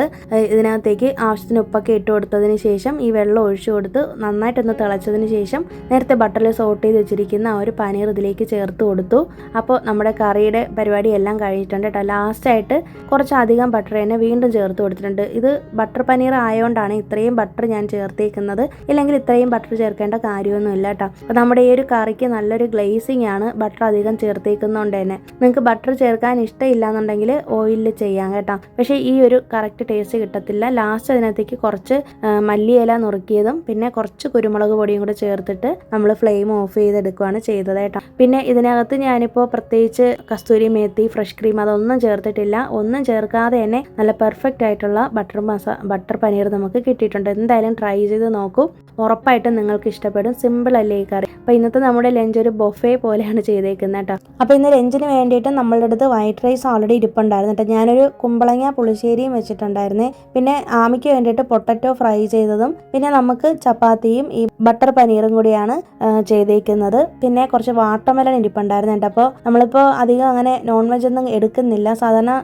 ഇതിനകത്തേക്ക് ആവശ്യത്തിന് ഉപ്പൊക്കെ ഇട്ട് കൊടുത്തതിന് ശേഷം ഈ വെള്ളം ഒഴിച്ചു കൊടുത്ത് നന്നായിട്ടൊന്ന് തിളച്ചതിന് ശേഷം നേരത്തെ ബട്ടറിൽ സോട്ട് ചെയ്ത് വെച്ചിരിക്കുന്ന ആ ഒരു പനീർ ഇതിലേക്ക് ചേർത്ത് കൊടുത്തു. അപ്പോൾ നമ്മുടെ കറിയുടെ പരിപാടി എല്ലാം കഴിഞ്ഞിട്ടുണ്ട് കേട്ടോ. ലാസ്റ്റായിട്ട് കുറച്ചധികം ബട്ടർ തന്നെ വീണ്ടും ചേർത്ത് കൊടുത്തിട്ടുണ്ട്. ഇത് ബട്ടർ പനീർ ആയതുകൊണ്ടാണ് ഇത്രയും ബട്ടർ ഞാൻ ചേർത്തേക്കുന്നത്. ഇല്ലെങ്കിൽ ഇത്രയും ബട്ടർ ചേർക്കേണ്ട കാര്യമൊന്നുമില്ല കേട്ടോ. അപ്പോൾ നമ്മുടെ ഈ ഒരു കറിക്ക് നല്ലൊരു ഗ്ലേസിങ് ആണ് ബട്ടർ അധികം ചേർത്തേക്കുന്നതുകൊണ്ട് തന്നെ. നിങ്ങൾക്ക് ബട്ടർ ചേർക്കാൻ ഇഷ്ടമില്ല എന്നുണ്ടെങ്കിൽ ഓയിലിൽ ചെയ്യാം കേട്ടോ. പക്ഷേ ഈ ഒരു കറക്റ്റ് ടേസ്റ്റ് കിട്ടത്തില്ല. ലാസ്റ്റ് അതിനകത്തേക്ക് കുറച്ച് മല്ലിയില നുറുക്കിയതും പിന്നെ കുറച്ച് കുരുമുളക് പൊടിയും കൂടെ ചേർത്തിട്ട് നമ്മൾ ഫ്ലെയിം ഓഫ് ചെയ്തെടുക്കുകയാണ് ചെയ്തത് കേട്ടോ. പിന്നെ ഇതിനകത്ത് ഞാനിപ്പോൾ പ്രത്യേകിച്ച് കസ്തൂരി മേത്തി, ഫ്രഷ് ക്രീം അതൊന്നും ചേർത്തിട്ടില്ല. ഒന്നും ചേർക്കാതെ തന്നെ നല്ല പെർഫെക്റ്റ് ആയിട്ടുള്ള ബട്ടർ പനീർ നമുക്ക് കിട്ടിയിട്ടുണ്ട്. എന്തായാലും ട്രൈ ചെയ്ത് നോക്കൂ, ഉറപ്പായിട്ടും നിങ്ങൾക്ക് ഇഷ്ടപ്പെടും. സിമ്പിൾ അല്ലേ ഈ കറി. അപ്പോൾ ഇന്നത്തെ നമ്മുടെ ലഞ്ച് ഒരു ബൊഫേ പോലെയാണ് ചെയ്തേക്കുന്നത് കേട്ടോ. അപ്പോൾ ഇന്ന് ലഞ്ചിന് വേണ്ടിയിട്ട് നമ്മളുടെ അടുത്ത് വൈറ്റ് റൈസ് ഓൾറെഡി ഇരിപ്പുണ്ടായിരുന്നു കേട്ടോ. ഞാനൊരു കുമ്പളങ്ങ പുളിശ്ശേരിയും വെച്ചിട്ടുണ്ടായിരുന്നേ. പിന്നെ ആമിക്ക് വേണ്ടിയിട്ട് പൊട്ടറ്റോ ഫ്രൈ ചെയ്തതും പിന്നെ നമുക്ക് ചപ്പാത്തിയും ഈ ബട്ടർ പനീറും കൂടിയാണ് ചെയ്തേക്കുന്നത്. പിന്നെ കുറച്ച് വാട്ടർമെലൺ ഇരിപ്പുണ്ടായിരുന്നു കേട്ടോ. അപ്പോൾ നമ്മളിപ്പോൾ അധികം അങ്ങനെ നോൺ വെജ് ഒന്നും എടുക്കുന്നില്ല. സാധാരണ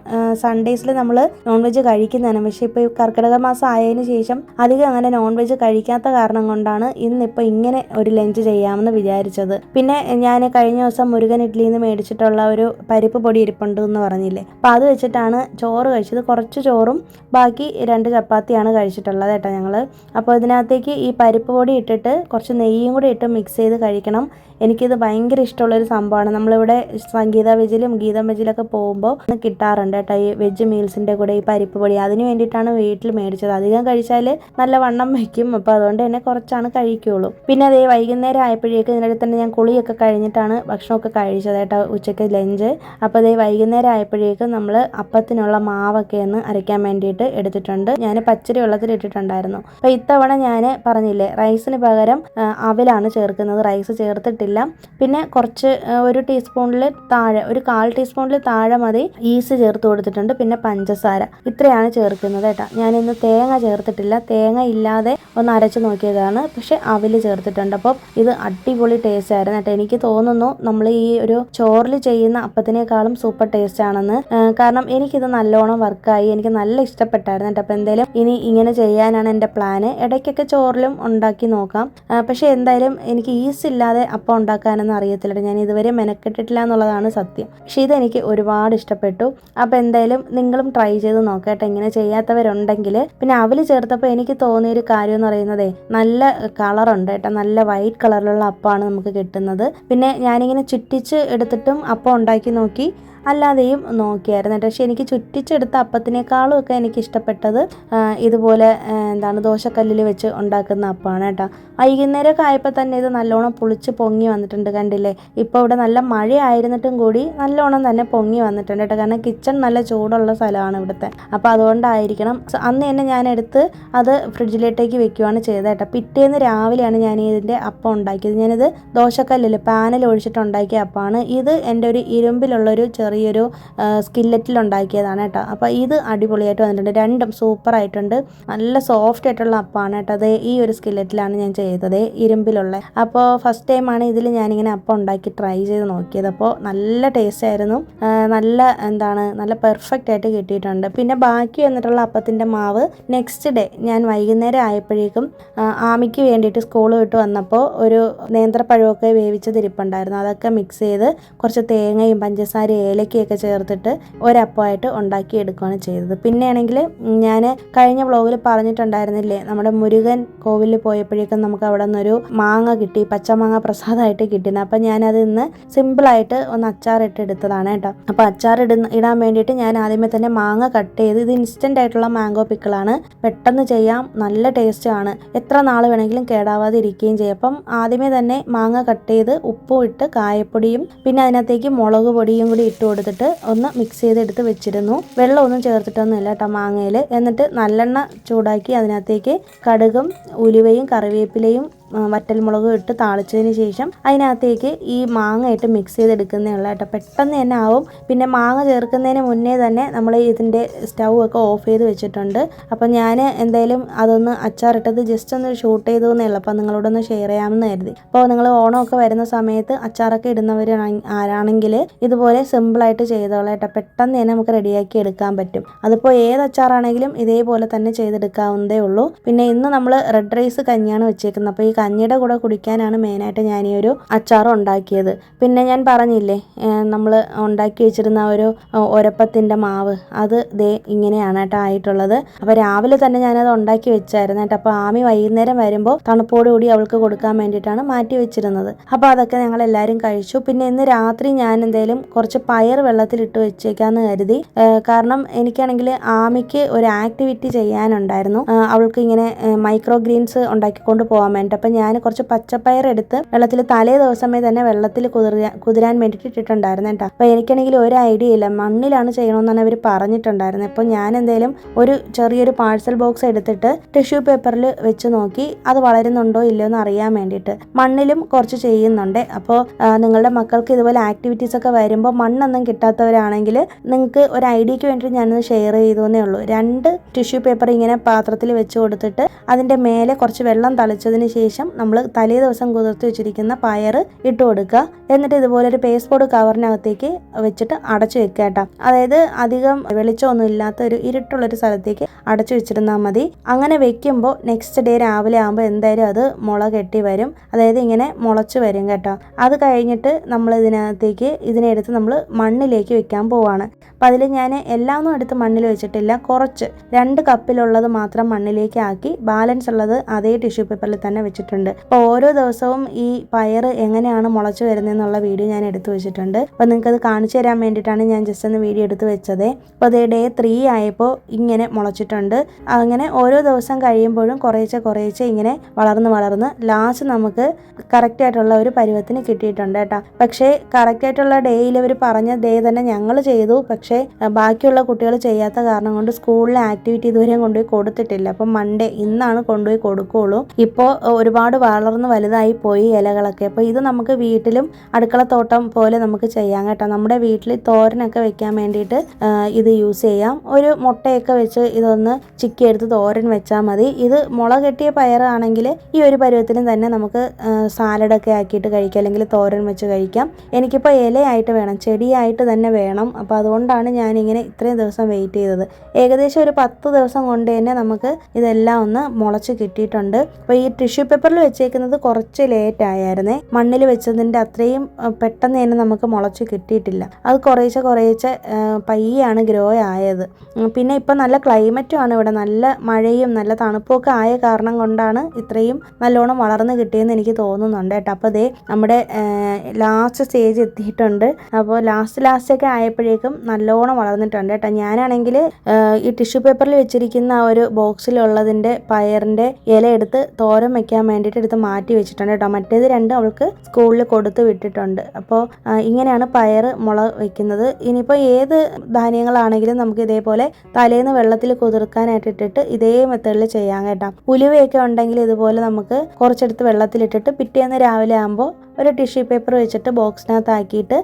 സൺഡേസിൽ നമ്മൾ നോൺ വെജ് കഴിക്കുന്നതാണ്. പക്ഷേ ഇപ്പോൾ ഈ കർക്കിടക മാസം ആയതിനു ശേഷം അധികം അങ്ങനെ നോൺ വെജ് കഴിക്കാത്ത കാരണം കൊണ്ടാണ് ഇന്നിപ്പോൾ ഇങ്ങനെ ഒരു ലഞ്ച് ചെയ്യാമെന്ന് വിചാരിച്ചത്. പിന്നെ ഞാൻ കഴിഞ്ഞ ദിവസം മുരുകൻ ഇഡ്ഡലിയിൽ നിന്ന് മേടിച്ചിട്ടുള്ള ഒരു പരിപ്പ് പൊടി ഇരിപ്പുണ്ട് എന്ന് പറഞ്ഞില്ലേ, അപ്പോൾ അത് വെച്ചിട്ടാണ് ചോറ് കഴിച്ചത്. കുറച്ച് ചോറും ബാക്കി 2 ചപ്പാത്തിയാണ് കഴിച്ചിട്ടുള്ളത് കേട്ടോ ഞങ്ങൾ. അപ്പോൾ ഇതിനകത്തേക്ക് ഈ പരിപ്പ് പൊടി ഇട്ടിട്ട് കുറച്ച് നെയ്യും കൂടി ഇട്ട് മിക്സ് ചെയ്ത് കഴിക്കണം. എനിക്കിത് ഭയങ്കര ഇഷ്ടമുള്ളൊരു സംഭവമാണ്. നമ്മളിവിടെ സംഗീത വെജിലും ഗീതം വെജിലൊക്കെ പോകുമ്പോൾ കിട്ടാറുണ്ട് കേട്ടോ ഈ വെജ് മീൽസിൻ്റെ കൂടെ ഈ പരിപ്പ് പൊടി. അതിന് വേണ്ടിയിട്ടാണ് വീട്ടിൽ മേടിച്ചത്. അധികം കഴിച്ചാൽ നല്ല വണ്ണം വയ്ക്കും. അപ്പോൾ അതുകൊണ്ട് തന്നെ കുറച്ചാണ് കഴിക്കുകയുള്ളൂ. പിന്നെ അതേ വൈകുന്നേരം ആയപ്പോഴേക്കും ഇതിനിടയിൽ തന്നെ ഞാൻ കുളിയൊക്കെ കഴിഞ്ഞിട്ടാണ് ഭക്ഷണമൊക്കെ കഴിച്ചത് കേട്ടോ, ഉച്ചയ്ക്ക് ലഞ്ച്. അപ്പോൾ അതേ വൈകുന്നേരം ആയപ്പോഴേക്കും നമ്മൾ അപ്പത്തിനുള്ള മാവൊക്കെ ഒന്ന് അരയ്ക്കാൻ വേണ്ടിയിട്ട് എടുത്തിട്ടുണ്ട്. ഞാൻ പച്ചരി വെള്ളത്തിൽ ഇട്ടിട്ടുണ്ടായിരുന്നു. അപ്പോൾ ഇത്തവണ ഞാൻ പറഞ്ഞില്ലേ റൈസിന് പകരം അവലാണ് ചേർക്കുന്നത്, റൈസ് ചേർത്തിട്ടില്ല. ചേർത്തിട്ടില്ല. പിന്നെ കുറച്ച് ഒരു ടീസ്പൂണിൽ താഴെ, ഒരു 1/4 ടീസ്പൂണിൽ താഴെ മതി ഈസ്റ്റ് ചേർത്ത് കൊടുത്തിട്ടുണ്ട്. പിന്നെ പഞ്ചസാര, ഇത്രയാണ് ചേർക്കുന്നത് കേട്ടോ. ഞാനിന്ന് തേങ്ങ ചേർത്തിട്ടില്ല, തേങ്ങ ഇല്ലാതെ ഒന്ന് അരച്ച് നോക്കിയതാണ്. പക്ഷെ അവില് ചേർത്തിട്ടുണ്ട്. അപ്പം ഇത് അടിപൊളി ടേസ്റ്റ് ആയിരുന്നു കേട്ടോ. എനിക്ക് തോന്നുന്നു നമ്മൾ ഈ ഒരു ചോറിൽ ചെയ്യുന്ന അപ്പത്തിനേക്കാളും സൂപ്പർ ടേസ്റ്റ് ആണെന്ന്. കാരണം എനിക്കിത് നല്ലോണം വർക്കായി, എനിക്ക് നല്ല ഇഷ്ടപ്പെട്ടായിരുന്നു കേട്ടോ. അപ്പം എന്തായാലും ഇനി ഇങ്ങനെ ചെയ്യാനാണ് എൻ്റെ പ്ലാന്. ഇടയ്ക്കൊക്കെ ചോറിലും ഉണ്ടാക്കി നോക്കാം. പക്ഷെ എന്തായാലും എനിക്ക് ഈസ്റ്റ് ഇല്ലാതെ അപ്പം ഉണ്ടാക്കാനൊന്നും അറിയത്തില്ല, ഞാൻ ഇതുവരെ മെനക്കെട്ടിട്ടില്ല എന്നുള്ളതാണ് സത്യം. പക്ഷെ ഇതെനിക്ക് ഒരുപാട് ഇഷ്ടപ്പെട്ടു. അപ്പോൾ എന്തായാലും നിങ്ങളും ട്രൈ ചെയ്ത് നോക്കട്ടെ, ഇങ്ങനെ ചെയ്യാത്തവരുണ്ടെങ്കിൽ. പിന്നെ അവില് ചേർത്തപ്പോൾ എനിക്ക് തോന്നിയൊരു കാര്യം എന്ന് പറയുന്നത്, നല്ല കളറുണ്ട് കേട്ടോ, നല്ല വൈറ്റ് കളറിലുള്ള അപ്പമാണ് നമുക്ക് കിട്ടുന്നത്. പിന്നെ ഞാനിങ്ങനെ ചുറ്റിച്ച് എടുത്തിട്ടും അപ്പം ഉണ്ടാക്കി നോക്കി, അല്ലാതെയും നോക്കിയായിരുന്നു. പക്ഷേ എനിക്ക് ചുറ്റിച്ചെടുത്ത അപ്പത്തിനേക്കാളും ഒക്കെ എനിക്ക് ഇഷ്ടപ്പെട്ടത് ഇതുപോലെ ദോശക്കല്ലിൽ വെച്ച് ഉണ്ടാക്കുന്ന അപ്പമാണ് കേട്ടോ. വൈകുന്നേരമൊക്കെ ആയപ്പോൾ തന്നെ ഇത് നല്ലോണം പുളിച്ച് പൊങ്ങി വന്നിട്ടുണ്ട്, കണ്ടില്ലേ. ഇപ്പോൾ ഇവിടെ നല്ല മഴ ആയിരുന്നിട്ടും കൂടി നല്ലോണം തന്നെ പൊങ്ങി വന്നിട്ടുണ്ട് കേട്ടോ. കാരണം കിച്ചൺ നല്ല ചൂടുള്ള സ്ഥലമാണ് ഇവിടുത്തെ, അപ്പോൾ അതുകൊണ്ടായിരിക്കണം. അന്ന് തന്നെ ഞാൻ എടുത്ത് അത് ഫ്രിഡ്ജിലേട്ടേക്ക് വെക്കുകയാണ് ചെയ്തത് കേട്ടോ. പിറ്റേന്ന് രാവിലെയാണ് ഞാൻ ഇതിൻ്റെ അപ്പം ഉണ്ടാക്കിയത്. ഞാനിത് ദോശക്കല്ലിൽ പാനിൽ ഒഴിച്ചിട്ട് ഉണ്ടാക്കിയ അപ്പമാണ് ഇത്. എൻ്റെ ഒരു ഇരുമ്പിലുള്ളൊരു ചെറിയൊരു സ്കില്ലറ്റിൽ ഉണ്ടാക്കിയതാണ് കേട്ടോ. അപ്പോൾ ഇത് അടിപൊളിയായിട്ട് വന്നിട്ടുണ്ട്, രണ്ടും സൂപ്പറായിട്ടുണ്ട്. നല്ല സോഫ്റ്റ് ആയിട്ടുള്ള അപ്പമാണ് കേട്ടോ. അത് ഈ ഒരു സ്കില്ലറ്റിലാണ് ഞാൻ ചെയ്തത്, ഇരുമ്പിലുള്ള. അപ്പോൾ ഫസ്റ്റ് ടൈമാണ് ഇതിൽ ഞാനിങ്ങനെ അപ്പം ഉണ്ടാക്കി ട്രൈ ചെയ്ത് നോക്കിയത്. അപ്പോൾ നല്ല ടേസ്റ്റ് ആയിരുന്നു, നല്ല പെർഫെക്റ്റ് ആയിട്ട് കിട്ടിയിട്ടുണ്ട്. പിന്നെ ബാക്കി വന്നിട്ടുള്ള അപ്പത്തിൻ്റെ മാവ് നെക്സ്റ്റ് ഡേ ഞാൻ വൈകുന്നേരം ആയപ്പോഴേക്കും ആമിക്ക് വേണ്ടിയിട്ട് സ്കൂൾ വിട്ട് വന്നപ്പോൾ ഒരു നേന്ത്രപ്പഴമൊക്കെ വേവിച്ചതിരിപ്പുണ്ടായിരുന്നു. അതൊക്കെ മിക്സ് ചെയ്ത് കുറച്ച് തേങ്ങയും പഞ്ചസാരയും ഏലക്കയൊക്കെ ചേർത്തിട്ട് ഒരപ്പമായിട്ട് ഉണ്ടാക്കിയെടുക്കുകയാണ് ചെയ്തത്. പിന്നെയാണെങ്കിൽ ഞാൻ കഴിഞ്ഞ വ്ളോഗിൽ പറഞ്ഞിട്ടുണ്ടായിരുന്നില്ലേ, നമ്മുടെ മുരുകൻ കോവിലിൽ പോയപ്പോഴേക്കും നമുക്ക് അവിടെ നിന്നൊരു മാങ്ങ കിട്ടി, പച്ചമാങ്ങ പ്രസാദമായിട്ട് കിട്ടിയിരുന്നു. അപ്പം ഞാനത് ഇന്ന് സിമ്പിളായിട്ട് ഒന്ന് അച്ചാറിട്ട് എടുത്തതാണ് കേട്ടോ. അപ്പോൾ ഇടാൻ വേണ്ടിയിട്ട് ഞാൻ ആദ്യമേ തന്നെ മാങ്ങ കട്ട് ചെയ്ത്, ഇത് ഇൻസ്റ്റൻ്റ് ആയിട്ടുള്ള മാംഗോ പിക്കിളാണ്, പെട്ടെന്ന് ചെയ്യാം, നല്ല ടേസ്റ്റാണ്, എത്ര നാൾ വേണമെങ്കിലും കേടാവാതെ ഇരിക്കുകയും ചെയ്യും. അപ്പം ആദ്യമേ തന്നെ മാങ്ങ കട്ട് ചെയ്ത് ഉപ്പും ഇട്ട് കായപ്പൊടിയും പിന്നെ അതിനകത്തേക്ക് മുളക് പൊടിയും കൂടി ഇട്ട് കൊടുത്തിട്ട് ഒന്ന് മിക്സ് ചെയ്തെടുത്ത് വെച്ചിരുന്നു. വെള്ളമൊന്നും ചേർത്തിട്ടൊന്നുമില്ല കേട്ടോ മാങ്ങയിൽ. എന്നിട്ട് നല്ലെണ്ണ ചൂടാക്കി അതിനകത്തേക്ക് കടുകും ഉലുവയും കറിവേപ്പിലയും വറ്റൽമുളകും ഇട്ട് താളിച്ചതിന് ശേഷം അതിനകത്തേക്ക് ഈ മാങ്ങ ഇട്ട് മിക്സ് ചെയ്തെടുക്കുന്നേ ഉള്ളൂ കേട്ടോ. പെട്ടെന്ന് തന്നെ ആവും. പിന്നെ മാങ്ങ ചേർക്കുന്നതിന് മുന്നേ തന്നെ നമ്മൾ ഇതിൻ്റെ സ്റ്റൗ ഒക്കെ ഓഫ് ചെയ്ത് വെച്ചിട്ടുണ്ട്. അപ്പം ഞാൻ എന്തായാലും അതൊന്ന് അച്ചാറിട്ടത് ജസ്റ്റ് ഒന്ന് ഷൂട്ട് ചെയ്തു എന്നേ ഉള്ളൂ. അപ്പം നിങ്ങളോടൊന്ന് ഷെയർ ചെയ്യാമെന്ന് കരുതി. അപ്പോൾ നിങ്ങൾ ഓണമൊക്കെ വരുന്ന സമയത്ത് അച്ചാറൊക്കെ ഇടുന്നവർ ആരാണെങ്കിൽ ഇതുപോലെ സിമ്പിളായിട്ട് ചെയ്തോളാം കേട്ടോ. പെട്ടെന്ന് തന്നെ നമുക്ക് റെഡിയാക്കി എടുക്കാൻ പറ്റും. അതിപ്പോൾ ഏത് അച്ചാറാണെങ്കിലും ഇതേപോലെ തന്നെ ചെയ്തെടുക്കാവുന്നതേ ഉള്ളൂ. പിന്നെ ഇന്ന് നമ്മൾ റെഡ് റൈസ് കഞ്ഞിയാണ് വെച്ചേക്കുന്നത്. അപ്പോൾ ഈ കഞ്ഞിയുടെ കൂടെ കുടിക്കാനാണ് മെയിനായിട്ട് ഞാൻ ഈ ഒരു അച്ചാർ ഉണ്ടാക്കിയത്. പിന്നെ ഞാൻ പറഞ്ഞില്ലേ, നമ്മൾ ഉണ്ടാക്കി വെച്ചിരുന്ന ഒരു ഒരപ്പത്തിൻ്റെ മാവ്, അത് ദേ ഇങ്ങനെയാണ് കേട്ടോ ആയിട്ടുള്ളത്. അപ്പോൾ രാവിലെ തന്നെ ഞാനത് ഉണ്ടാക്കി വെച്ചായിരുന്നു കേട്ടോ. അപ്പോൾ ആമി വൈകുന്നേരം വരുമ്പോൾ തണുപ്പോടുകൂടി അവൾക്ക് കൊടുക്കാൻ വേണ്ടിയിട്ടാണ് മാറ്റി വെച്ചിരുന്നത്. അപ്പോൾ അതൊക്കെ ഞങ്ങൾ എല്ലാവരും കഴിച്ചു. പിന്നെ ഇന്ന് രാത്രി ഞാൻ എന്തായാലും കുറച്ച് പയർ വെള്ളത്തിലിട്ട് വെച്ചേക്കാമെന്ന് കരുതി. കാരണം എനിക്കാണെങ്കിൽ ആമിക്ക് ഒരു ആക്ടിവിറ്റി ചെയ്യാനുണ്ടായിരുന്നു. അവൾക്ക് ഇങ്ങനെ മൈക്രോ ഗ്രീൻസ് ഉണ്ടാക്കിക്കൊണ്ട് പോകാൻ വേണ്ടി. അപ്പം ഞാൻ കുറച്ച് പച്ചപ്പയർ എടുത്ത് വെള്ളത്തിൽ തലേ ദിവസമേ തന്നെ വെള്ളത്തിൽ കുതിരാൻ വേണ്ടിയിട്ട് ഇട്ടിട്ടുണ്ടായിരുന്നു കേട്ടോ. അപ്പോൾ എനിക്കാണെങ്കിൽ ഒരു ഐഡിയ ഇല്ല, മണ്ണിലാണ് ചെയ്യണമെന്നാണ് അവർ പറഞ്ഞിട്ടുണ്ടായിരുന്നത്. അപ്പോൾ ഞാൻ എന്തായാലും ഒരു ചെറിയൊരു പാഴ്സൽ ബോക്സ് എടുത്തിട്ട് ടിഷ്യൂ പേപ്പറിൽ വെച്ച് നോക്കി അത് വളരുന്നുണ്ടോ ഇല്ലയോ എന്ന് അറിയാൻ വേണ്ടിയിട്ട്. മണ്ണിലും കുറച്ച് ചെയ്യുന്നുണ്ട്. അപ്പോൾ നിങ്ങളുടെ മക്കൾക്ക് ഇതുപോലെ ആക്ടിവിറ്റീസ് ഒക്കെ വരുമ്പോൾ മണ്ണൊന്നും കിട്ടാത്തവരാണെങ്കിൽ നിങ്ങൾക്ക് ഒരു ഐഡിയക്ക് വേണ്ടിയിട്ട് ഞാനത് ഷെയർ ചെയ്തേ ഉള്ളൂ. 2 ടിഷ്യൂ പേപ്പർ ഇങ്ങനെ പാത്രത്തിൽ വെച്ച് കൊടുത്തിട്ട് അതിൻ്റെ മേലെ കുറച്ച് വെള്ളം തളിച്ചതിന് ശേഷം നമ്മൾ തലേ ദിവസം കുതിർത്ത് വെച്ചിരിക്കുന്ന പയർ ഇട്ട് കൊടുക്കുക. എന്നിട്ട് ഇതുപോലെ ഒരു പേസ്റ്റ് ബോർഡ് കവറിനകത്തേക്ക് വെച്ചിട്ട് അടച്ചു വെക്കുക കേട്ടോ. അതായത് അധികം വെളിച്ചമൊന്നും ഇല്ലാത്ത ഒരു ഇരുട്ടുള്ളൊരു സ്ഥലത്തേക്ക് അടച്ചു വെച്ചിരുന്നാൽ മതി. അങ്ങനെ വെക്കുമ്പോൾ നെക്സ്റ്റ് ഡേ രാവിലെ ആകുമ്പോൾ എന്തായാലും അത് മുള കെട്ടി വരും, അതായത് ഇങ്ങനെ മുളച്ച് വരും കേട്ടോ. അത് കഴിഞ്ഞിട്ട് നമ്മൾ ഇതിനെടുത്ത് നമ്മൾ മണ്ണിലേക്ക് വെക്കാൻ പോവാണ്. അപ്പോൾ അതിൽ ഞാൻ എല്ലാമൊന്നും എടുത്ത് മണ്ണിൽ വെച്ചിട്ടില്ല, കുറച്ച് 2 കപ്പിലുള്ളത് മാത്രം മണ്ണിലേക്ക് ആക്കി ബാലൻസ് ഉള്ളത് അതേ ടിഷ്യൂ പേപ്പറിൽ തന്നെ വെച്ചിട്ടുണ്ട്. അപ്പോൾ ഓരോ ദിവസവും ഈ പയർ എങ്ങനെയാണ് മുളച്ച് വരുന്നതെന്നുള്ള വീഡിയോ ഞാൻ എടുത്തു വെച്ചിട്ടുണ്ട്. അപ്പോൾ നിങ്ങൾക്കത് കാണിച്ചു തരാൻ വേണ്ടിയിട്ടാണ് ഞാൻ ജസ്റ്റ് ഒന്ന് വീഡിയോ എടുത്ത് വെച്ചത്. അപ്പോൾ അതേ ഡേ 3 ആയപ്പോൾ ഇങ്ങനെ മുളച്ചിട്ടുണ്ട്. അങ്ങനെ ഓരോ ദിവസം കഴിയുമ്പോഴും കുറേശ്ശെ ഇങ്ങനെ വളർന്ന് ലാസ്റ്റ് നമുക്ക് കറക്റ്റായിട്ടുള്ള ഒരു പരുവത്തിന് കിട്ടിയിട്ടുണ്ട് കേട്ടോ. പക്ഷേ കറക്റ്റായിട്ടുള്ള ഡേയിൽ അവർ പറഞ്ഞ ഡേ തന്നെ ഞങ്ങൾ ചെയ്തു. പക്ഷേ ബാക്കിയുള്ള കുട്ടികൾ ചെയ്യാത്ത കാരണം കൊണ്ട് സ്കൂളിലെ ആക്ടിവിറ്റി ഇതുവരെയും കൊണ്ടുപോയി കൊടുത്തിട്ടില്ല. അപ്പം മൺഡേ ഇന്നാണ് കൊണ്ടുപോയി കൊടുക്കുകയുള്ളൂ. ഇപ്പോൾ ഒരുപാട് ഒരുപാട് വളർന്ന് വലുതായി പോയി ഇലകളൊക്കെ. അപ്പോൾ ഇത് നമുക്ക് വീട്ടിലും അടുക്കളത്തോട്ടം പോലെ നമുക്ക് ചെയ്യാം കേട്ടോ. നമ്മുടെ വീട്ടിൽ തോരനൊക്കെ വെക്കാൻ വേണ്ടിയിട്ട് ഇത് യൂസ് ചെയ്യാം. ഒരു മുട്ടയൊക്കെ വെച്ച് ഇതൊന്ന് ചിക്കിയെടുത്ത് തോരൻ വെച്ചാൽ മതി. ഇത് മുള കെട്ടിയ പയറാണെങ്കിൽ ഈ ഒരു പരുവത്തിനും തന്നെ നമുക്ക് സാലഡൊക്കെ ആക്കിയിട്ട് കഴിക്കാം, അല്ലെങ്കിൽ തോരൻ വെച്ച് കഴിക്കാം. എനിക്കിപ്പോൾ ഇലയായിട്ട് വേണം, ചെടിയായിട്ട് തന്നെ വേണം. അപ്പോൾ അതുകൊണ്ടാണ് ഞാനിങ്ങനെ ഇത്രയും ദിവസം വെയിറ്റ് ചെയ്തത്. ഏകദേശം ഒരു 10 ദിവസം കൊണ്ട് തന്നെ നമുക്ക് ഇതെല്ലാം ഒന്ന് മുളച്ച് കിട്ടിയിട്ടുണ്ട്. അപ്പോൾ ഈ ടിഷ്യൂ പേപ്പറിൽ വെച്ചേക്കുന്നത് കുറച്ച് ലേറ്റ് ആയിരുന്നേ. മണ്ണിൽ വെച്ചതിൻ്റെ അത്രയും പെട്ടെന്ന് തന്നെ നമുക്ക് മുളച്ച് കിട്ടിയിട്ടില്ല. അത് കുറേശ്ശെ പയ്യാണ് ഗ്രോ ആയത്. പിന്നെ ഇപ്പം നല്ല ക്ലൈമറ്റും ആണ് ഇവിടെ. നല്ല മഴയും നല്ല തണുപ്പൊക്കെ ആയ കാരണം കൊണ്ടാണ് ഇത്രയും നല്ലോണം വളർന്ന് കിട്ടിയെന്ന് എനിക്ക് തോന്നുന്നുണ്ട് കേട്ടോ. അപ്പോൾ ദേ നമ്മുടെ ലാസ്റ്റ് സ്റ്റേജ് എത്തിയിട്ടുണ്ട്. അപ്പോൾ ലാസ്റ്റൊക്കെ ആയപ്പോഴേക്കും നല്ലോണം വളർന്നിട്ടുണ്ട് കേട്ടോ. ഞാനാണെങ്കിൽ ഈ ടിഷ്യൂ പേപ്പറിൽ വെച്ചിരിക്കുന്ന ആ ഒരു ബോക്സിലുള്ളതിൻ്റെ പയറിൻ്റെ ഇല എടുത്ത് തോരൻ വെക്കാൻ വേണ്ടിയിട്ട് എടുത്ത് മാറ്റി വെച്ചിട്ടുണ്ട് കേട്ടോ. മറ്റേത് രണ്ടും അവൾക്ക് സ്കൂളിൽ കൊടുത്ത് വിട്ടിട്ടുണ്ട്. അപ്പോൾ ഇങ്ങനെയാണ് പയർ മുള വയ്ക്കുന്നത്. ഇനിയിപ്പോൾ ഏത് ധാന്യങ്ങളാണെങ്കിലും നമുക്ക് ഇതേപോലെ തലേന്ന് വെള്ളത്തിൽ കുതിർക്കാനായിട്ട് ഇട്ടിട്ട് ഇതേ മെത്തേഡിൽ ചെയ്യാം കേട്ടോ. ഉലുവയൊക്കെ ഉണ്ടെങ്കിൽ ഇതുപോലെ നമുക്ക് കുറച്ചെടുത്ത് വെള്ളത്തിലിട്ടിട്ട് പിറ്റേന്ന് രാവിലെ ആകുമ്പോൾ ഒരു ടിഷ്യൂ പേപ്പർ വെച്ചിട്ട് ബോക്സിനകത്താക്കിയിട്ട്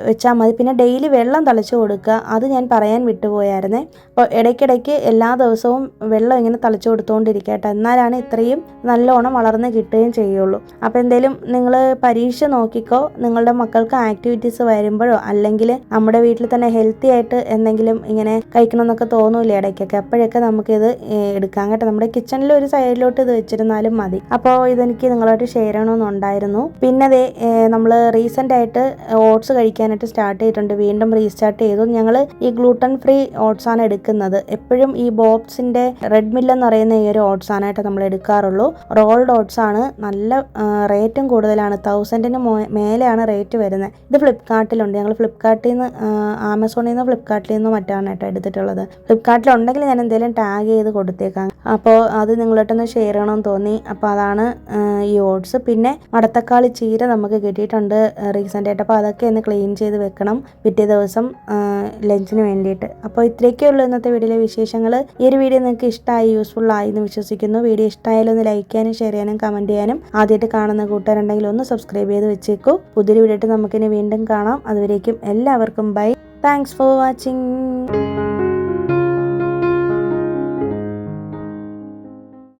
വെച്ചാൽ മതി. പിന്നെ ഡെയിലി വെള്ളം തളിച്ച് കൊടുക്കുക, അത് ഞാൻ പറയാൻ വിട്ടുപോയായിരുന്നേ. അപ്പോൾ ഇടയ്ക്കിടയ്ക്ക് എല്ലാ ദിവസവും വെള്ളം ഇങ്ങനെ തളിച്ച് കൊടുത്തുകൊണ്ടിരിക്കുക കേട്ടോ. എന്നാലാണ് ഇത്രയും നല്ലോണം വളർന്ന് കിട്ടുകയും ചെയ്യുള്ളൂ. അപ്പോൾ എന്തെങ്കിലും നിങ്ങൾ പരീക്ഷ നോക്കിക്കോ. നിങ്ങളുടെ മക്കൾക്ക് ആക്ടിവിറ്റീസ് വരുമ്പോഴോ അല്ലെങ്കിൽ നമ്മുടെ വീട്ടിൽ തന്നെ ഹെൽത്തി ആയിട്ട് എന്തെങ്കിലും ഇങ്ങനെ കഴിക്കണമെന്നൊക്കെ തോന്നൂലേ ഇടയ്ക്കൊക്കെ, അപ്പോഴൊക്കെ നമുക്കിത് എടുക്കാം കേട്ടോ. നമ്മുടെ കിച്ചണിൽ ഒരു സൈഡിലോട്ട് ഇത് വെച്ചിരുന്നാലും മതി. അപ്പോൾ ഇതെനിക്ക് നിങ്ങളായിട്ട് ഷെയർ ചെയ്യണമെന്നുണ്ടായിരുന്നു. പിന്നെ നമ്മൾ റീസെൻ്റ് ആയിട്ട് ഓട്സ് കഴിക്കാനായിട്ട് സ്റ്റാർട്ട് ചെയ്തിട്ടുണ്ട്. വീണ്ടും റീസ്റ്റാർട്ട് ചെയ്തു. ഞങ്ങൾ ഈ ഗ്ലൂട്ടൻ ഫ്രീ ഓട്സ് ആണ് എടുക്കുന്നത്. എപ്പോഴും ഈ ബോബ്സിൻ്റെ റെഡ് മില്ല് എന്ന് പറയുന്ന ഈ ഒരു ഓട്സ് ആണായിട്ട് നമ്മൾ എടുക്കാറുള്ളൂ. റോൾഡ് ഓട്സ് ആണ്. നല്ല റേറ്റും കൂടുതലാണ്, 1000-ന് മേലെയാണ് റേറ്റ് വരുന്നത്. ഇത് ഫ്ലിപ്കാർട്ടിലുണ്ട്. ഞങ്ങൾ ഫ്ലിപ്കാർട്ടിൽ നിന്ന്, ആമസോണിൽ നിന്ന്, ഫ്ലിപ്കാർട്ടിൽ നിന്നും മറ്റാണ് കേട്ടോ എടുത്തിട്ടുള്ളത്. ഫ്ലിപ്കാർട്ടിലുണ്ടെങ്കിൽ ഞാൻ എന്തെങ്കിലും ടാഗ് ചെയ്ത് കൊടുത്തേക്കാം. അപ്പോൾ അത് നിങ്ങളായിട്ടൊന്ന് ഷെയർ ചെയ്യണമെന്ന് തോന്നി. അപ്പോൾ അതാണ് ഈ ഓട്സ്. പിന്നെ മടത്തക്കാളി ചീര നമുക്ക് കിട്ടിയിട്ടുണ്ട് റീസെൻ്റ് ആയിട്ട്. അപ്പോൾ അതൊക്കെ ഒന്ന് ക്ലീൻ ചെയ്ത് വെക്കണം പിറ്റേ ദിവസം ലഞ്ചിന് വേണ്ടിയിട്ട്. അപ്പോൾ ഇത്രയൊക്കെ ഉള്ളൂ ഇന്നത്തെ വീഡിയോയിലെ വിശേഷങ്ങൾ. ഈ ഒരു വീഡിയോ നിങ്ങൾക്ക് ഇഷ്ടമായി, യൂസ്ഫുൾ ആയി എന്ന് വിശ്വസിക്കുന്നു. വീഡിയോ ഇഷ്ടമായാലും ഒന്ന് ലൈക്ക് ചെയ്യാനും ഷെയർ ചെയ്യാനും കമൻറ്റ് ചെയ്യാനും, ആദ്യമായിട്ട് കാണുന്ന കൂട്ടുകാരുണ്ടെങ്കിൽ ഒന്ന് സബ്സ്ക്രൈബ് ചെയ്ത് വെച്ചേക്കൂ. പുതിയൊരു വീഡിയോ ആയിട്ട് നമുക്കിനി വീണ്ടും കാണാം. അതുവരേക്കും എല്ലാവർക്കും ബൈ. Thanks for watching.